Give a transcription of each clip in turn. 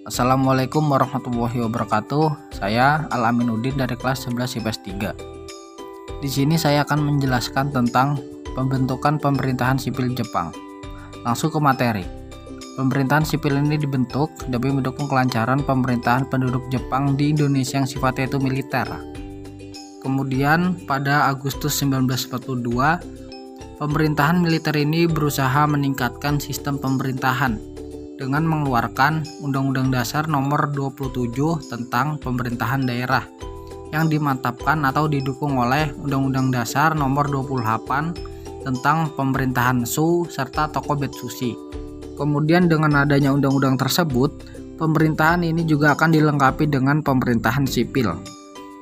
Assalamualaikum warahmatullahi wabarakatuh. Saya Al-Aminuddin dari kelas 11 IPS 3. Di sini saya akan menjelaskan tentang pembentukan pemerintahan sipil Jepang. Langsung ke materi. Pemerintahan sipil ini dibentuk demi mendukung kelancaran pemerintahan penduduk Jepang di Indonesia yang sifatnya itu militer. Kemudian pada Agustus 1942, pemerintahan militer ini berusaha meningkatkan sistem pemerintahan dengan mengeluarkan Undang-Undang Dasar Nomor 27 tentang Pemerintahan Daerah yang dimantapkan atau didukung oleh Undang-Undang Dasar Nomor 28 tentang Pemerintahan Shu serta Tokobetsushi. Kemudian dengan adanya undang-undang tersebut, pemerintahan ini juga akan dilengkapi dengan pemerintahan sipil.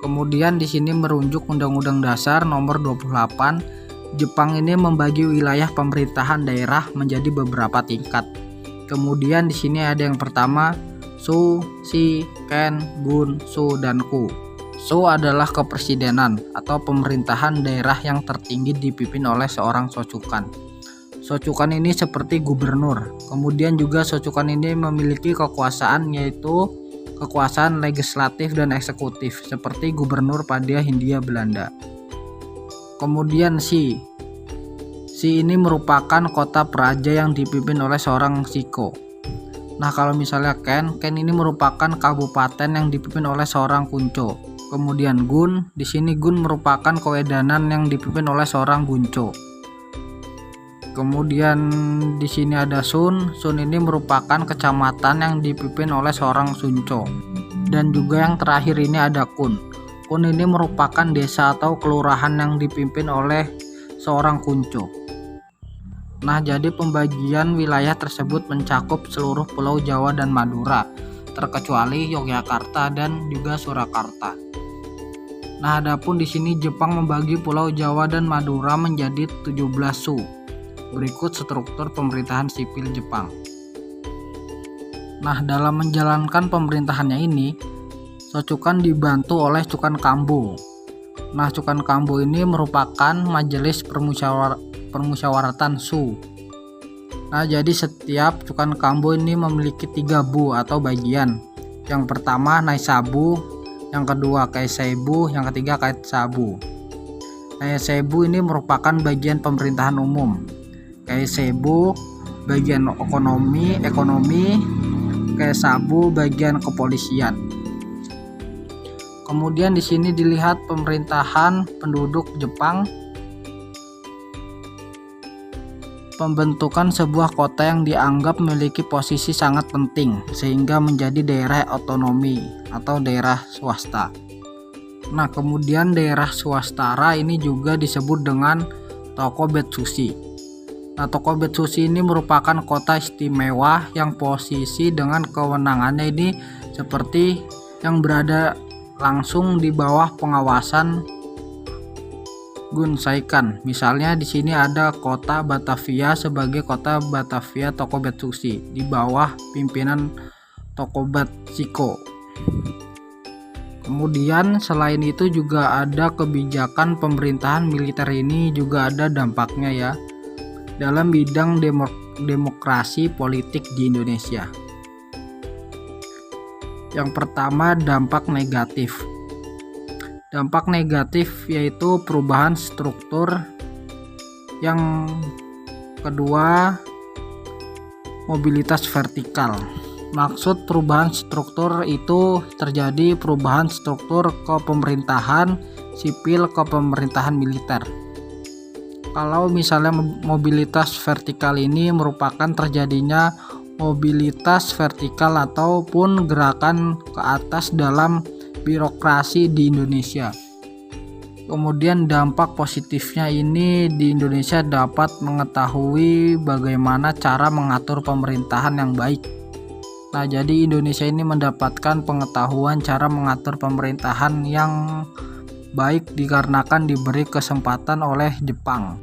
Kemudian di sini merujuk Undang-Undang Dasar Nomor 28, Jepang ini membagi wilayah pemerintahan daerah menjadi beberapa tingkat. Kemudian di sini ada yang pertama Shu, Shi, Ken, Gun, Shu, dan Ku. Shu adalah kepresidenan atau pemerintahan daerah yang tertinggi dipimpin oleh seorang shochukan. Shochukan ini seperti gubernur. Kemudian juga shochukan ini memiliki kekuasaan yaitu kekuasaan legislatif dan eksekutif seperti gubernur pada Hindia Belanda. Kemudian Shi ini merupakan kota praja yang dipimpin oleh seorang shiko. Nah, kalau misalnya Ken ini merupakan kabupaten yang dipimpin oleh seorang kuncho. Kemudian Gun, di sini Gun merupakan kewedanan yang dipimpin oleh seorang guncho. Kemudian di sini ada Shun ini merupakan kecamatan yang dipimpin oleh seorang shuncho. Dan juga yang terakhir ini ada Kun ini merupakan desa atau kelurahan yang dipimpin oleh seorang kunco. Nah, jadi pembagian wilayah tersebut mencakup seluruh Pulau Jawa dan Madura, terkecuali Yogyakarta dan juga Surakarta. Nah, adapun di sini Jepang membagi Pulau Jawa dan Madura menjadi 17 Shu. Berikut struktur pemerintahan sipil Jepang. Nah, dalam menjalankan pemerintahannya ini, shochukan dibantu oleh Chukan Kambo. Nah, Chukan Kambo ini merupakan majelis permusyawaratan Shu. Nah, jadi setiap Chukan Kambo ini memiliki 3 bu atau bagian. Yang pertama Naisabu, yang kedua Keiseibu, yang ketiga Kaitsabu. Naisabu ini merupakan bagian pemerintahan umum. Keiseibu bagian ekonomi, Keisabu bagian kepolisian. Kemudian di sini dilihat pemerintahan penduduk Jepang. Pembentukan sebuah kota yang dianggap memiliki posisi sangat penting sehingga menjadi daerah otonomi atau daerah swasta. Nah, kemudian daerah swastara ini juga disebut dengan Tokobetsushi. Nah, Tokobetsushi ini merupakan kota istimewa yang posisi dengan kewenangannya ini seperti yang berada langsung di bawah pengawasan Gunsaikan. Misalnya di sini ada kota Batavia sebagai kota Batavia Tokobetsushi di bawah pimpinan Tokobetsuko. Kemudian selain itu juga ada kebijakan pemerintahan militer ini juga ada dampaknya ya dalam bidang demokrasi politik di Indonesia. Yang pertama, dampak negatif. Dampak negatif yaitu perubahan struktur. Yang kedua, mobilitas vertikal. Maksud perubahan struktur itu terjadi perubahan struktur ke pemerintahan sipil ke pemerintahan militer. Kalau misalnya mobilitas vertikal ini merupakan terjadinya mobilitas vertikal ataupun gerakan ke atas dalam birokrasi di Indonesia. Kemudian dampak positifnya ini di Indonesia dapat mengetahui bagaimana cara mengatur pemerintahan yang baik. Nah, jadi Indonesia ini mendapatkan pengetahuan cara mengatur pemerintahan yang baik dikarenakan diberi kesempatan oleh Jepang.